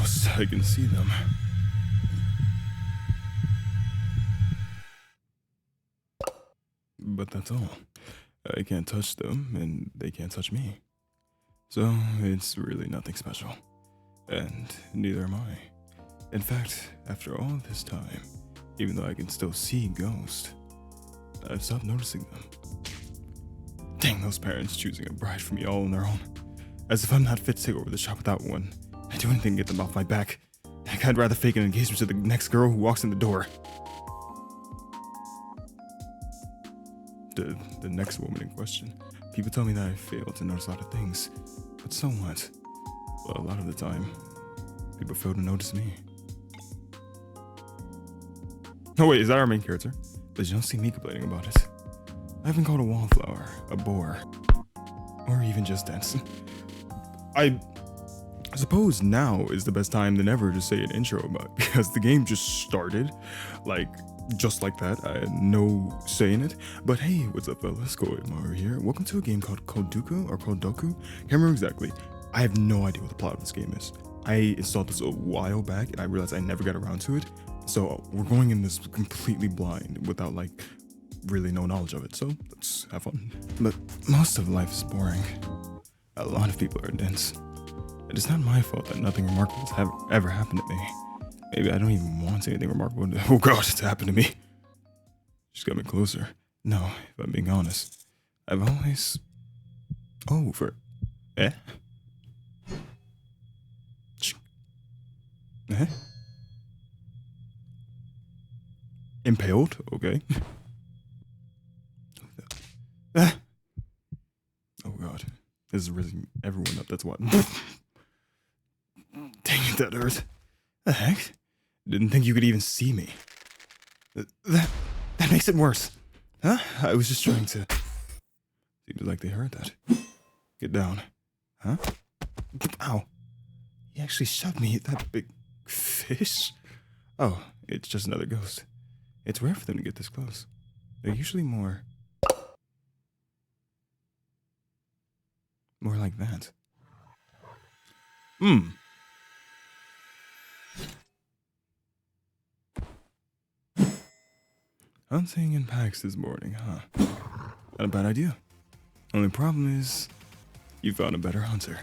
Almost, I can see them. But that's all. I can't touch them, and they can't touch me. So, it's really nothing special. And neither am I. In fact, after all this time, even though I can still see ghosts, I've stopped noticing them. Dang those parents choosing a bride for me all on their own. As if I'm not fit to take over the shop without one. I'd do anything to get them off my back. Heck, I'd rather fake an engagement to the next girl who walks in the door. The next woman in question. People tell me that I fail to notice a lot of things. But so what? Well, a lot of the time, people fail to notice me. Oh wait, is that our main character? But you don't see me complaining about it. I've been called a wallflower, a bore, or even just dense. I suppose now is the best time than ever to say an intro about, because the game just started, just like that. I had no say in it. But hey, what's up fellas, Kodokuhime here. Welcome to a game called Kodoku? Can't remember exactly. I have no idea what the plot of this game is. I installed this a while back and I realized I never got around to it. So we're going in this completely blind without really no knowledge of it. So let's have fun. But most of life is boring. A lot of people are dense. It is not my fault that nothing remarkable has ever happened to me. Maybe I don't even want anything remarkable to happen to me. Just got me closer. No, if I'm being honest, I've always... Eh? Eh? Impaled? Okay. Ah. Oh god. This is raising everyone up, that's what. Dang it, that hurt. The heck? Didn't think you could even see me. That makes it worse. Huh? I was just trying to... Seems like they heard that. Get down. Huh? Ow. He actually shoved me, that big fish? Oh, it's just another ghost. It's rare for them to get this close. They're usually more like that. Hunting in packs this morning, huh? Not a bad idea. Only problem is, you found a better hunter.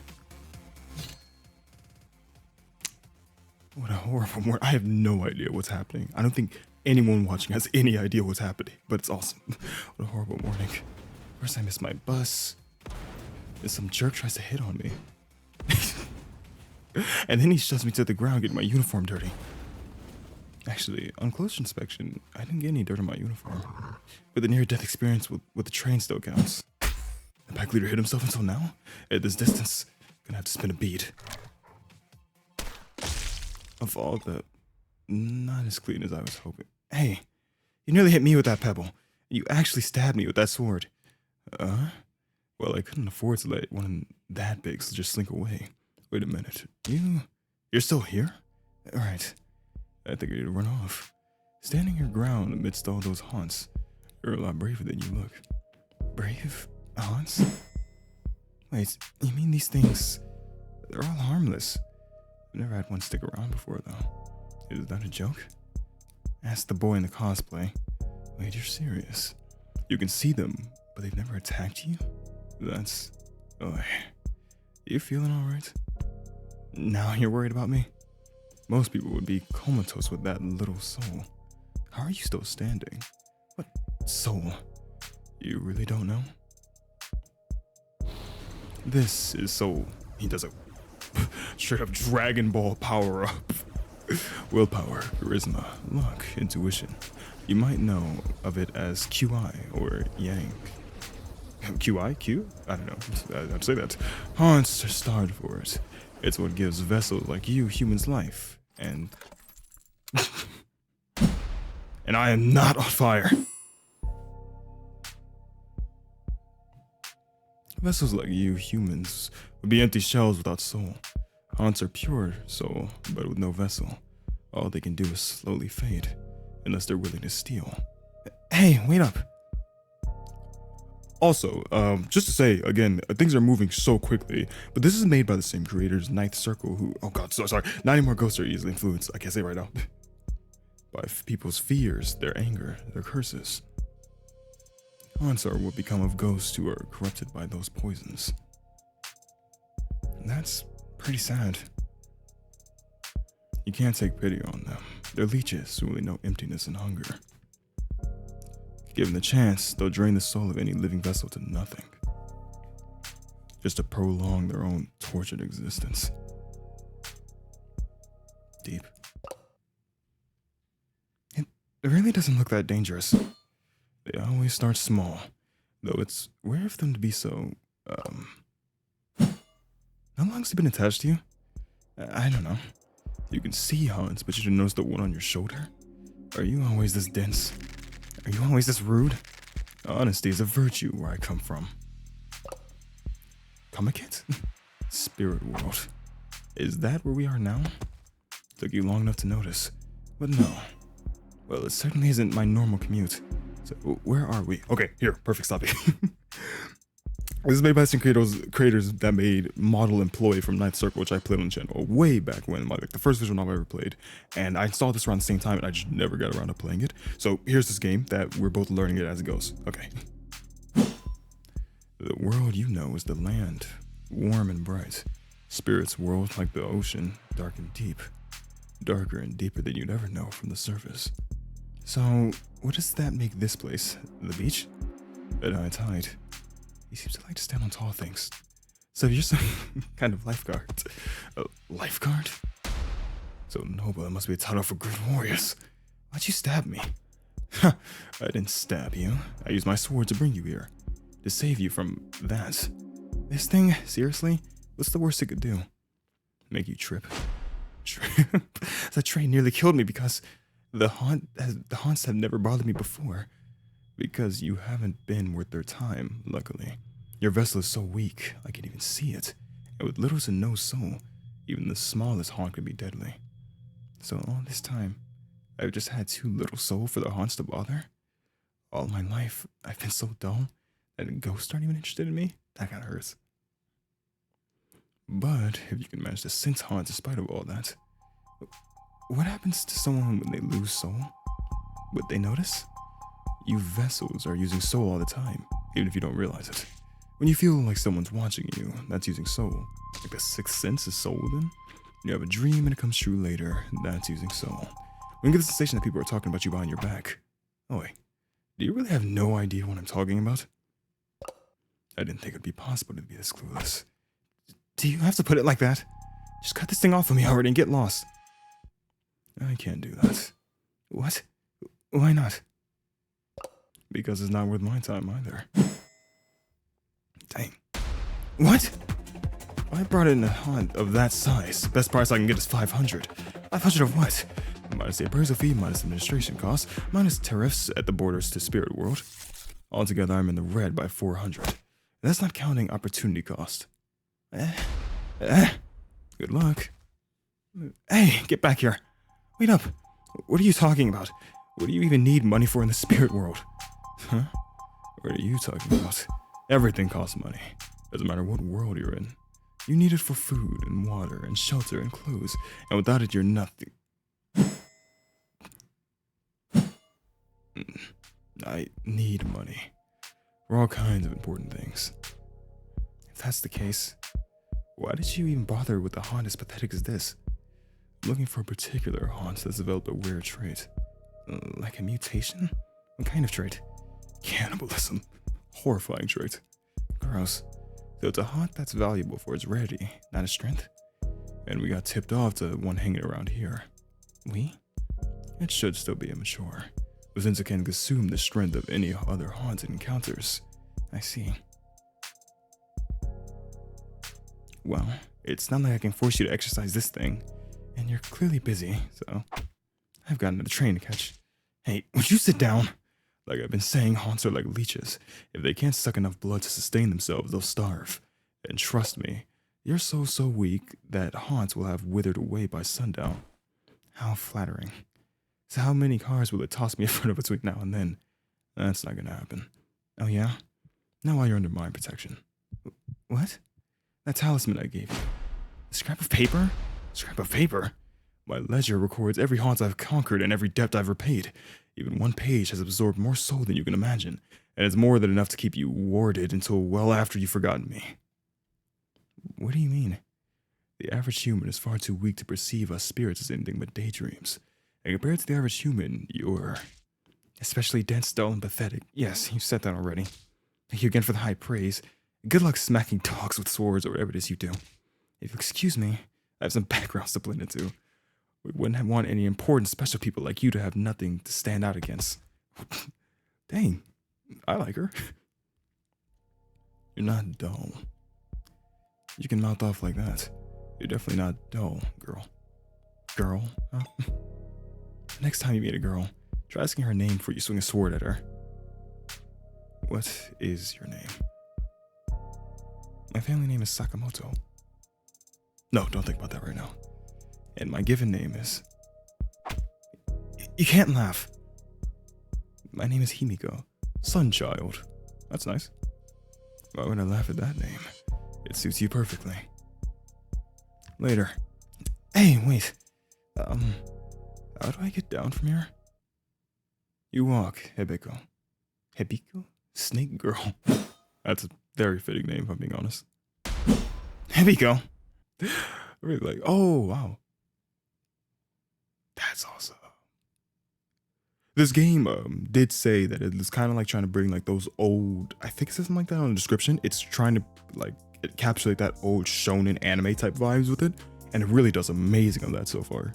What a horrible morning. I have no idea what's happening. I don't think anyone watching has any idea what's happening, but it's awesome. What a horrible morning. First I miss my bus. Then some jerk tries to hit on me. And then he shoves me to the ground, getting my uniform dirty. Actually, on close inspection, I didn't get any dirt on my uniform. But the near-death experience with the train still counts. The pack leader hit himself until now? At this distance, gonna have to spin a bead. Of all the... Not as clean as I was hoping. Hey, you nearly hit me with that pebble. You actually stabbed me with that sword. Well, I couldn't afford to let one that big just slink away. Wait a minute. You're still here? Alright. I think I need to run off. Standing your ground amidst all those haunts. You're a lot braver than you look. Brave? Haunts? Wait, you mean these things... They're all harmless. I've never had one stick around before, though. Is that a joke? Ask the boy in the cosplay. Wait, you're serious? You can see them, but they've never attacked you? That's... Oh, you feeling alright? Now you're worried about me? Most people would be comatose with that little soul. How are you still standing? What soul? You really don't know? This is soul. He does a straight up Dragon Ball power up. Willpower, charisma, luck, intuition. You might know of it as QI or Yang. QI? Q? I don't know. I'd say that. Haunts are starved for it. It's what gives vessels like you humans life. And I am not on fire. Vessels like you humans would be empty shells without soul. Haunts are pure soul, but with no vessel. All they can do is slowly fade, unless they're willing to steal. Hey, wait up. Also, just to say again, things are moving so quickly, but this is made by the same creators, Ninth Circle, who, oh god, so sorry, not anymore. Ghosts are easily influenced. I can't say it right now. By people's fears, their anger, their curses. Haunts are what become of ghosts who are corrupted by those poisons. And that's pretty sad. You can't take pity on them. They're leeches who really know emptiness and hunger. Given the chance, they'll drain the soul of any living vessel to nothing, just to prolong their own tortured existence. Deep. It really doesn't look that dangerous. They always start small, though it's rare for them to be so, How long's it been attached to you? I don't know. You can see haunts, but you didn't notice the one on your shoulder? Are you always this dense? Are you always this rude? Honesty is a virtue where I come from. Comic-It? Spirit world. Is that where we are now? Took you long enough to notice, but no. Well, it certainly isn't my normal commute. So, where are we? Okay, here, perfect stopping. This is made by the same creators that made Model Employee from Ninth Circle, which I played on the channel way back when, like the first visual novel I ever played. And I saw this around the same time, and I just never got around to playing it. So here's this game that we're both learning it as it goes. Okay. The world you know is the land, warm and bright. Spirit's world, like the ocean, dark and deep. Darker and deeper than you'd ever know from the surface. So, what does that make this place? The beach? At high tide. He seems to like to stand on tall things. So you're some kind of lifeguard. A lifeguard? So noble, it must be a title for good warriors. Why'd you stab me? I didn't stab you. I used my sword to bring you here. To save you from that. This thing, seriously? What's the worst it could do? Make you trip. Trip? That train nearly killed me because the haunts have never bothered me before. Because you haven't been worth their time, luckily. Your vessel is so weak, I can't even see it. And with little to no soul, even the smallest haunt could be deadly. So all this time, I've just had too little soul for the haunts to bother? All my life, I've been so dull that ghosts aren't even interested in me? That kinda hurts. But if you can manage to sense haunts in spite of all that, what happens to someone when they lose soul? Would they notice? You vessels are using soul all the time, even if you don't realize it. When you feel like someone's watching you, that's using soul. Like the sixth sense is soul then? You have a dream and it comes true later, that's using soul. When you get the sensation that people are talking about you behind your back. Oh wait, do you really have no idea what I'm talking about? I didn't think it'd be possible to be this clueless. Do you have to put it like that? Just cut this thing off of me already and get lost. I can't do that. What? Why not? Because it's not worth my time either. Dang. What? I brought in a haunt of that size. Best price I can get is 500. 500 of what? Minus the appraisal fee, minus administration costs, minus tariffs at the borders to Spirit World. Altogether, I'm in the red by 400. And that's not counting opportunity cost. Good luck. Hey, get back here. Wait up. What are you talking about? What do you even need money for in the Spirit World? Huh? What are you talking about? Everything costs money. Doesn't matter what world you're in. You need it for food and water and shelter and clothes. And without it, you're nothing. I need money. For all kinds of important things. If that's the case, why did you even bother with a haunt as pathetic as this? I'm looking for a particular haunt that's developed a rare trait. Like a mutation? What kind of trait? Cannibalism. Horrifying trait. Gross. So it's a haunt that's valuable for its rarity, not its strength. And we got tipped off to one hanging around here. We? It should still be immature, but since it can consume the strength of any other haunt it encounters. I see. Well, it's not like I can force you to exercise this thing, and you're clearly busy, so I've got another train to catch. Hey, would you sit down? Like I've been saying, haunts are like leeches. If they can't suck enough blood to sustain themselves, they'll starve. And trust me, you're so weak that haunts will have withered away by sundown. How flattering. So how many cars will it toss me in front of between now and then? That's not gonna happen. Oh yeah? Now while you're under my protection. What? That talisman I gave you. A scrap of paper? Scrap of paper? My ledger records every haunt I've conquered and every debt I've repaid. Even one page has absorbed more soul than you can imagine, and it's more than enough to keep you warded until well after you've forgotten me. What do you mean? The average human is far too weak to perceive us spirits as anything but daydreams. And compared to the average human, you're especially dense, dull, and pathetic. Yes, you said that already. Thank you again for the high praise. Good luck smacking dogs with swords or whatever it is you do. If you excuse me, I have some backgrounds to blend into. We wouldn't want any important special people like you to have nothing to stand out against. Dang, I like her. You're not dull. You can mouth off like that. You're definitely not dull, girl. Girl, huh? Next time you meet a girl, try asking her name before you swing a sword at her. What is your name? My family name is Sakamoto. No, don't think about that right now. And my given name is... You can't laugh. My name is Himiko. Sunchild. That's nice. Why would I laugh at that name? It suits you perfectly. Later. Hey, wait. How do I get down from here? You walk, Hebiko. Hebiko? Snake girl. That's a very fitting name, if I'm being honest. Hebiko. I really like. Oh, wow. That's awesome. This game did say that it was kind of like trying to bring like those old, I think it says something like that on the description. It's trying to like encapsulate that old shonen anime type vibes with it, and it really does amazing on that so far.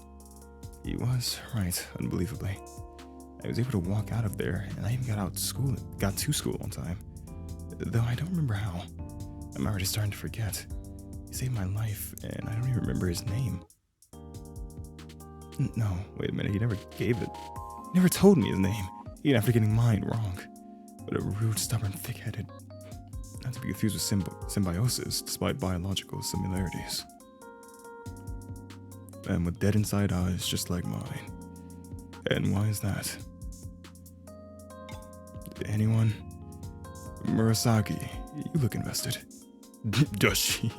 He was right, unbelievably. I was able to walk out of there, and I even got to school on time. Though I don't remember how. I'm already starting to forget. He saved my life, and I don't even remember his name. No, wait a minute, he never gave it. He never told me his name, even after getting mine wrong. But a rude, stubborn, thick-headed. Not to be confused with symbiosis, despite biological similarities. And with dead inside eyes just like mine. And why is that? Anyone? Murasaki, you look invested. Does she?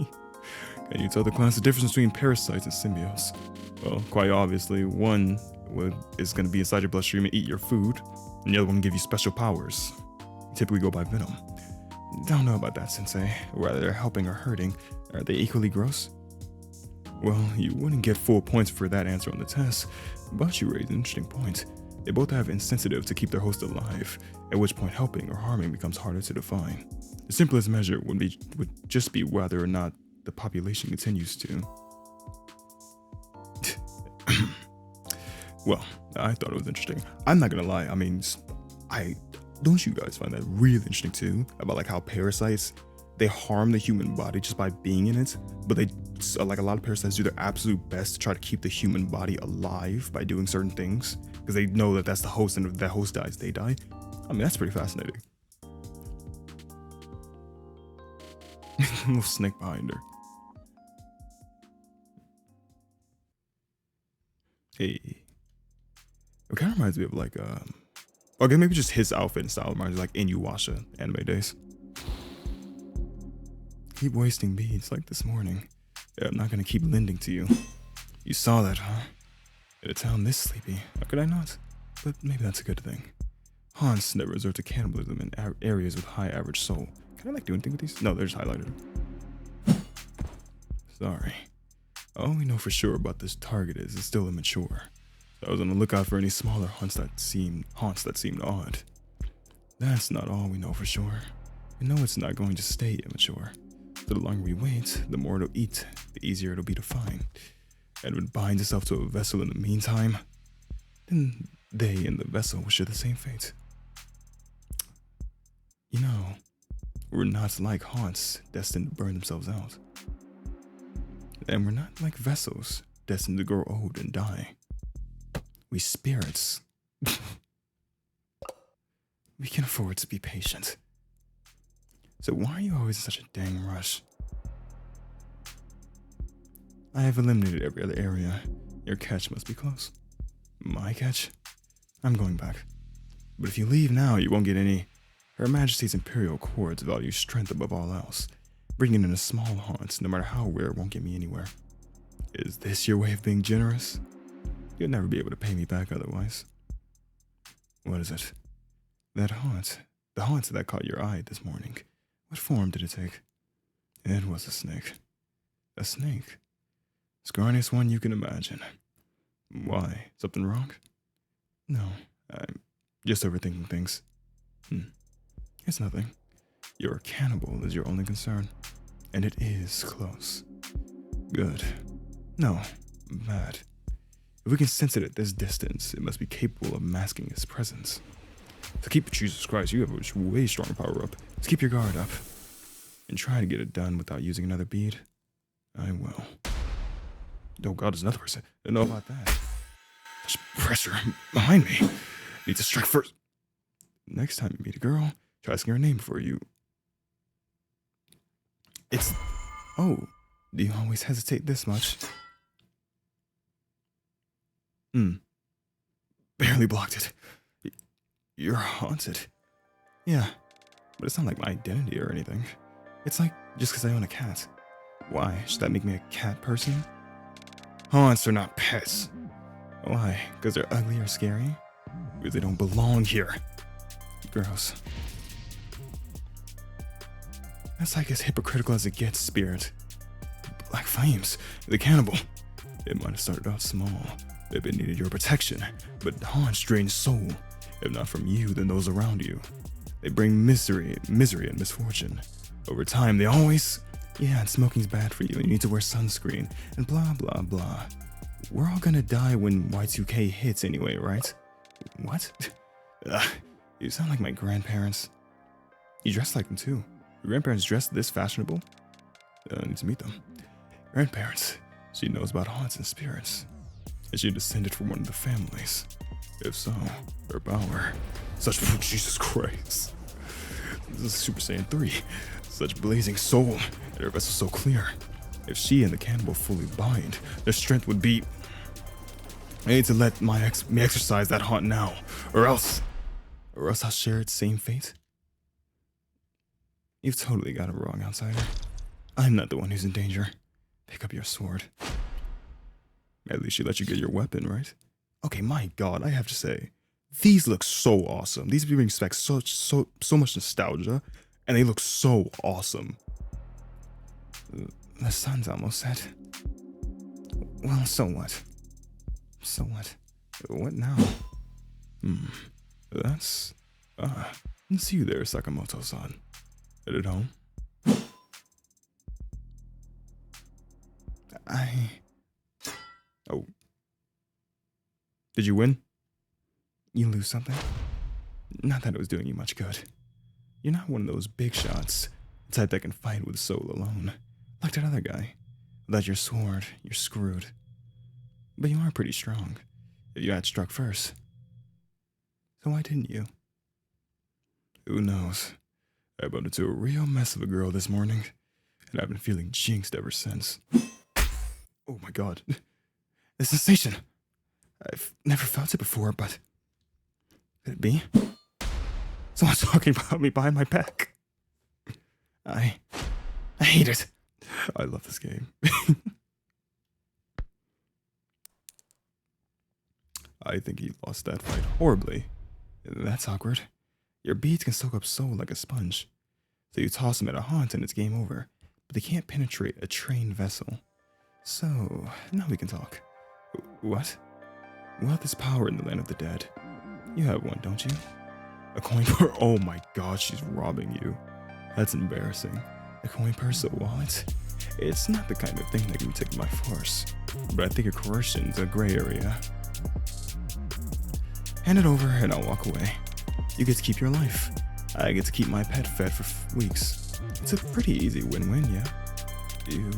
Can you tell the class the difference between parasites and symbiotes? Well, quite obviously, one is going to be inside your bloodstream and eat your food, and the other one can give you special powers. You typically go by venom. Don't know about that, Sensei. Whether they're helping or hurting, are they equally gross? Well, you wouldn't get full points for that answer on the test, but you raised an interesting point. They both have insensitive to keep their host alive, at which point helping or harming becomes harder to define. The simplest measure would just be whether or not the population continues to. Well, I thought it was interesting. I'm not gonna lie, I mean, don't you guys find that really interesting too? About like how parasites, they harm the human body just by being in it, but they, like a lot of parasites do their absolute best to try to keep the human body alive by doing certain things, because they know that that's the host, and if that host dies, they die. I mean, that's pretty fascinating. Little snake behind her. Hey. It kind of reminds me of like, okay, maybe just his outfit and style reminds me of like Inuyasha anime days. Keep wasting beads like this morning. Yeah, I'm not gonna keep lending to you. You saw that, huh? In a town this sleepy, how could I not? But maybe that's a good thing. Haunts never resort to cannibalism in areas with high average soul. Can I like do anything with these? No, they're just highlighted. Sorry. All we know for sure about this target is it's still immature. So I was on the lookout for any smaller haunts that seemed odd. That's not all we know for sure. We know it's not going to stay immature. So the longer we wait, the more it'll eat, the easier it'll be to find. And if it binds itself to a vessel in the meantime, then they and the vessel will share the same fate. You know, we're not like haunts destined to burn themselves out. And we're not like vessels destined to grow old and die. We spirits. We can afford to be patient. So why are you always in such a dang rush? I have eliminated every other area. Your catch must be close. My catch? I'm going back. But if you leave now, you won't get any Her Majesty's Imperial Courts value strength above all else. Bringing in a small haunt, no matter how rare, won't get me anywhere. Is this your way of being generous? You'll never be able to pay me back otherwise. What is it? That haunt. The haunt that caught your eye this morning. What form did it take? It was a snake. A snake. Scrawniest one you can imagine. Why? Something wrong? No, I'm just overthinking things. It's nothing. Your cannibal is your only concern. And it is close. Good. No, bad. If we can sense it at this distance, it must be capable of masking its presence. So keep Jesus Christ, you have a way stronger power up. Let's keep your guard up. And try to get it done without using another bead. I will. Oh god, there's another person. I don't know about that. There's pressure behind me. Need to strike first. Next time you meet a girl, try asking her name before you... It's... Oh, do you always hesitate this much? Barely blocked it. You're haunted. Yeah, but it's not like my identity or anything. It's like just because I own a cat. Why? Should that make me a cat person? Haunts are not pets. Why? Because they're ugly or scary? Because they don't belong here. Gross. That's like as hypocritical as it gets, Spirit. Black Flames, the cannibal. It might have started out small, if it needed your protection, but haunts drain soul. If not from you, then those around you. They bring misery and misfortune. Over time, they always... Yeah, and smoking's bad for you, and you need to wear sunscreen, and blah, blah, blah. We're all gonna die when Y2K hits anyway, right? What? You sound like my grandparents. You dress like them too. Your grandparents dressed this fashionable? I need to meet them. Grandparents. She knows about haunts and spirits. Is she descended from one of the families? If so, her power. Such... Jesus Christ. This is Super Saiyan 3. Such blazing soul, and her vessel so clear. If she and the cannibal fully bind, their strength would be... I need to let me exercise that haunt now, or else I'll share its same fate. You've totally got it wrong, outsider. I'm not the one who's in danger. Pick up your sword. At least she let you get your weapon, right? Okay, my god, I have to say, these look so awesome. These bring back so much nostalgia, and they look so awesome. The sun's almost set. Well, so what? So what? What now? That's... it's you there, Sakamoto-san. Headed home? Oh. Did you win? You lose something? Not that it was doing you much good. You're not one of those big shots, the type that can fight with soul alone. Like that other guy. Without your sword, you're screwed. But you are pretty strong. If you had struck first. So why didn't you? Who knows? I bumped into a real mess of a girl this morning, and I've been feeling jinxed ever since. Oh my god. The sensation. I've never felt it before, but... Could it be? Someone's talking about me behind my back. I hate it. I love this game. I think he lost that fight horribly. That's awkward. Your beads can soak up soul like a sponge. So you toss them at a haunt and it's game over. But they can't penetrate a trained vessel. So, now we can talk. What? Wealth is power in the land of the dead. You have one, don't you? A coin purse? Oh my god, she's robbing you. That's embarrassing. A coin purse, a wallet? It's not the kind of thing that can be taken by force. But I think a coercion's a gray area. Hand it over and I'll walk away. You get to keep your life. I get to keep my pet fed for weeks. It's a pretty easy win-win, yeah? You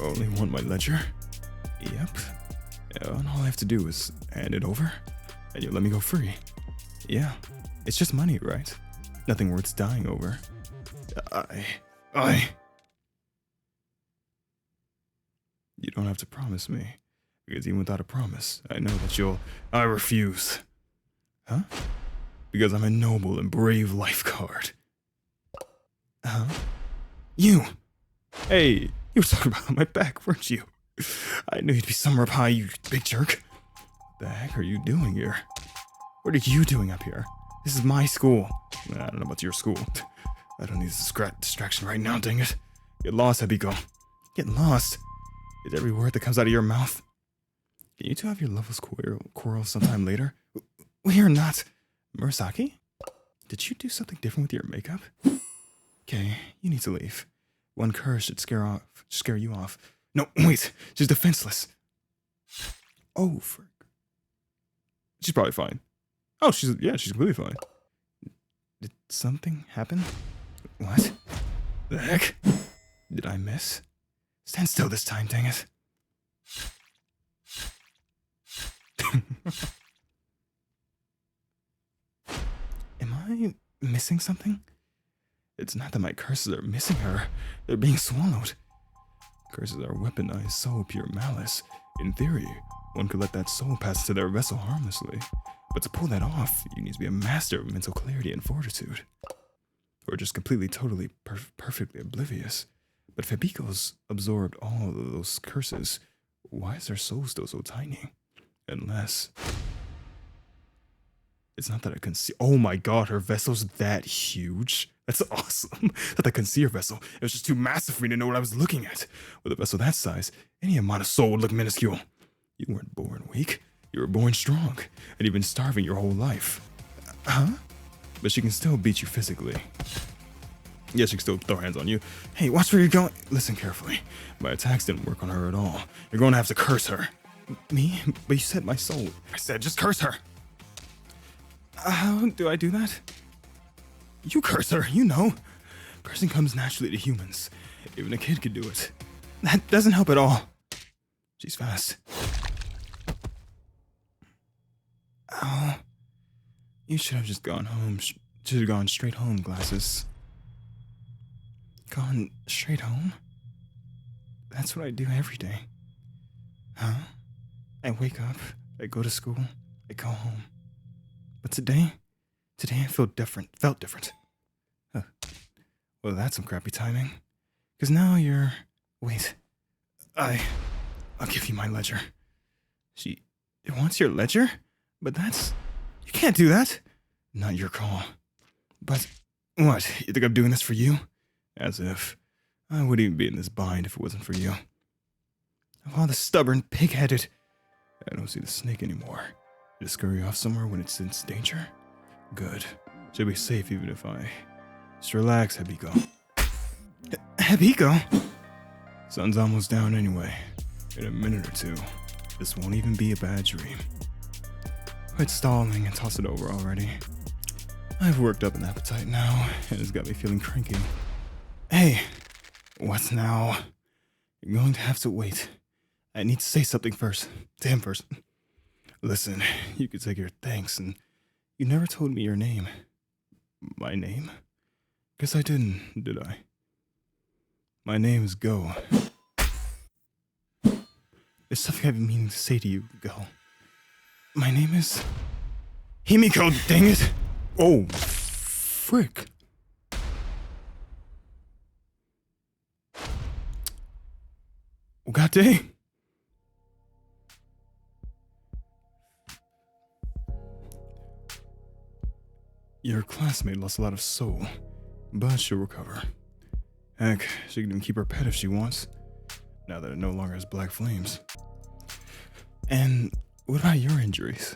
only want my ledger? Yep. And all I have to do is hand it over, and you'll let me go free. Yeah, it's just money, right? Nothing worth dying over. You don't have to promise me, because even without a promise, I know that you'll... I refuse. Huh? Because I'm a noble and brave lifeguard. You! Hey, you were talking about my back, weren't you? I knew you'd be somewhere up high, you big jerk. What the heck are you doing here? What are you doing up here? This is my school. I don't know about your school. I don't need this distraction right now, dang it. Get lost, Hebiko. Get lost? Is every word that comes out of your mouth? Can you two have your lovers quarrel sometime later? We are not. Murasaki? Did you do something different with your makeup? Okay, you need to leave. One curse should scare you off. No, wait, she's defenseless. Oh, frick. She's probably fine. Oh, she's completely fine. Did something happen? What? The heck? Did I miss? Stand still this time, dang it. Am I missing something? It's not that my curses are missing her. They're being swallowed. Curses are weaponized soul, pure malice. In theory, one could let that soul pass into their vessel harmlessly. But to pull that off, you need to be a master of mental clarity and fortitude. Or just completely, totally, perfectly oblivious. But if Hibiko's absorbed all of those curses, why is their soul still so tiny? Unless... It's not that I can see... Oh my god, her vessel's that huge? That's awesome. That I couldn't see her vessel. It was just too massive for me to know what I was looking at. With a vessel that size, any amount of soul would look minuscule. You weren't born weak. You were born strong. And you've been starving your whole life. Huh? But she can still beat you physically. Yes, she can still throw hands on you. Hey, watch where you're going. Listen carefully. My attacks didn't work on her at all. You're going to have to curse her. Me? But you said my soul. I said just curse her. How do I do that? You curse her, you know. Cursing comes naturally to humans. Even a kid could do it. That doesn't help at all. She's fast. Oh. You should have just gone home. Should have gone straight home, Glasses. Gone straight home? That's what I do every day. Huh? I wake up, I go to school, I go home. But today I felt different. Huh. Well, that's some crappy timing. Because now you're... Wait. I'll give you my ledger. She wants your ledger? But that's... You can't do that. Not your call. But, what? You think I'm doing this for you? As if. I wouldn't even be in this bind if it wasn't for you. Of all the stubborn, pig-headed... I don't see the snake anymore. You just scurry off somewhere when it's in danger? Good. Should be safe even if I... Just relax, Hibiko. Hibiko? Sun's almost down anyway. In a minute or two. This won't even be a bad dream. Quit stalling and toss it over already. I've worked up an appetite now, and it's got me feeling cranky. Hey, what now? You're going to have to wait. I need to say something first. To him first. Listen, you could take your thanks, and you never told me your name. My name? Guess I didn't, did I? My name is Go. There's something I've been meaning to say to you, Go. My name is... Himiko, dang it! Oh, frick. Oh, god dang. Your classmate lost a lot of soul, but she'll recover. Heck, she can even keep her pet if she wants, now that it no longer has black flames. And what about your injuries?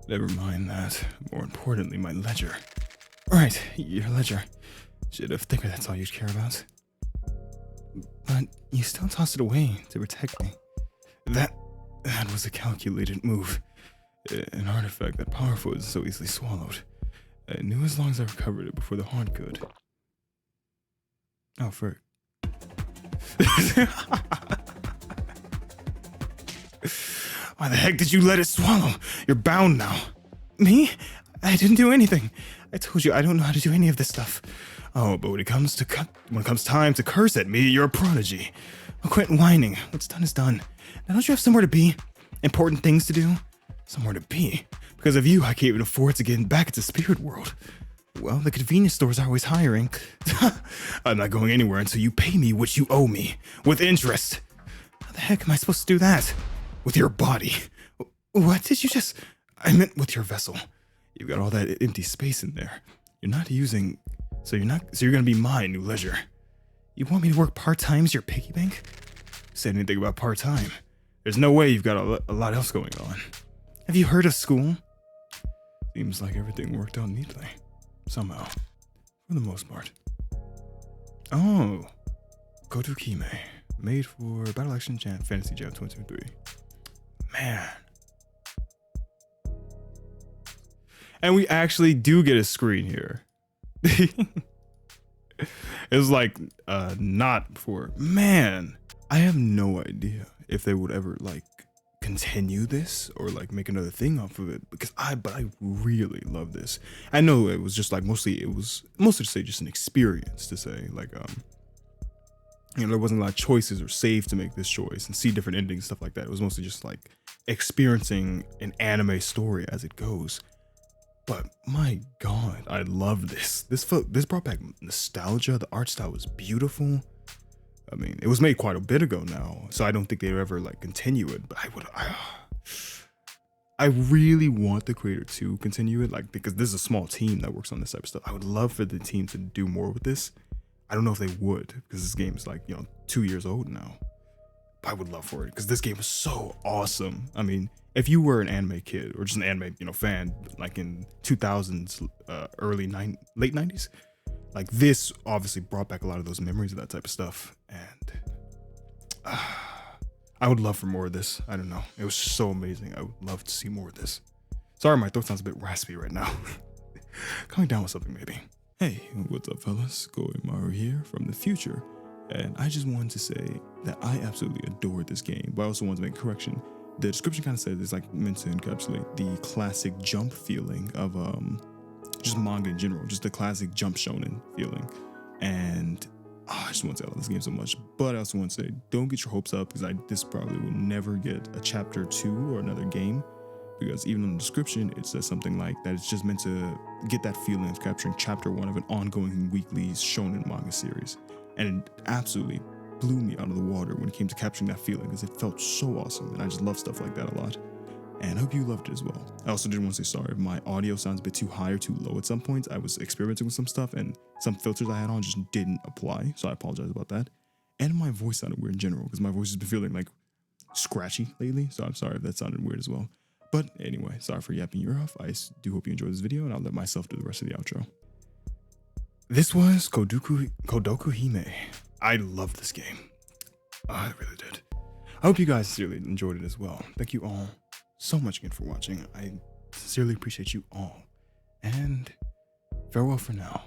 Never mind that. More importantly, my ledger. Right, your ledger. Should have figured that's all you'd care about. But you still tossed it away to protect me. That was a calculated move. An artifact that powerful isn't so easily swallowed. I knew as long as I recovered it before the haunt could. Oh, frick. Why the heck did you let it swallow? You're bound now. Me? I didn't do anything. I told you I don't know how to do any of this stuff. Oh, but when it comes time to curse at me, you're a prodigy. Oh, quit whining. What's done is done. Now don't you have somewhere to be? Important things to do? Somewhere to be? Because of you, I can't even afford to get back into spirit world. Well, the convenience stores are always hiring. I'm not going anywhere until you pay me what you owe me, with interest. How the heck am I supposed to do that? With your body. What did you just... I meant with your vessel. You've got all that empty space in there. You're not using... So you're gonna be my new leisure. You want me to work part-time as your piggy bank? Said anything about part-time. There's no way you've got a lot else going on. Have you heard of school? Seems like everything worked out neatly. Somehow. For the most part. Oh. Kodokuhime. Made for Battle Action Fantasy Jam 2023. Man. And we actually do get a screen here. It's like not before. Man, I have no idea if they would ever like continue this or like make another thing off of it, because I really love this. I know it was just like mostly to say just an experience, to say like there wasn't a lot of choices or save to make this choice and see different endings, stuff like that. It was mostly just like experiencing an anime story as it goes. But my God, I love this. This brought back nostalgia. The art style was beautiful. I mean, it was made quite a bit ago now, so I don't think they would ever like continue it. But I really want the creator to continue it, like, because this is a small team that works on this type of stuff. I would love for the team to do more with this. I don't know if they would, because this game is like 2 years old now. But I would love for it because this game was so awesome. I mean, if you were an anime kid or just an anime fan, like in 2000s, late 90s, like this obviously brought back a lot of those memories of that type of stuff. And I would love for more of this. I don't know. It was so amazing. I would love to see more of this. Sorry, my throat sounds a bit raspy right now. Calming down with something maybe. Hey, what's up fellas? Koimaru here from the future. And I just wanted to say that I absolutely adored this game, but I also wanted to make a correction. The description kind of says it's like meant to encapsulate the classic jump feeling of just manga in general, just the classic jump shonen feeling. And I just want to say I love this game so much, but I also want to say don't get your hopes up, because this probably will never get a chapter 2 or another game, because even in the description it says something like that it's just meant to get that feeling of capturing chapter 1 of an ongoing weekly shonen manga series. And it absolutely blew me out of the water when it came to capturing that feeling, because it felt so awesome, and I just love stuff like that a lot. And I hope you loved it as well. I also did want to say sorry if my audio sounds a bit too high or too low at some points. I was experimenting with some stuff, and some filters I had on just didn't apply, so I apologize about that. And my voice sounded weird in general, because my voice has been feeling like scratchy lately, so I'm sorry if that sounded weird as well. But anyway, sorry for yapping your ear off. I do hope you enjoyed this video, and I'll let myself do the rest of the outro. This was Kodokuhime. I love this game. I really did. I hope you guys sincerely enjoyed it as well. Thank you all so much again for watching. I sincerely appreciate you all. And farewell for now.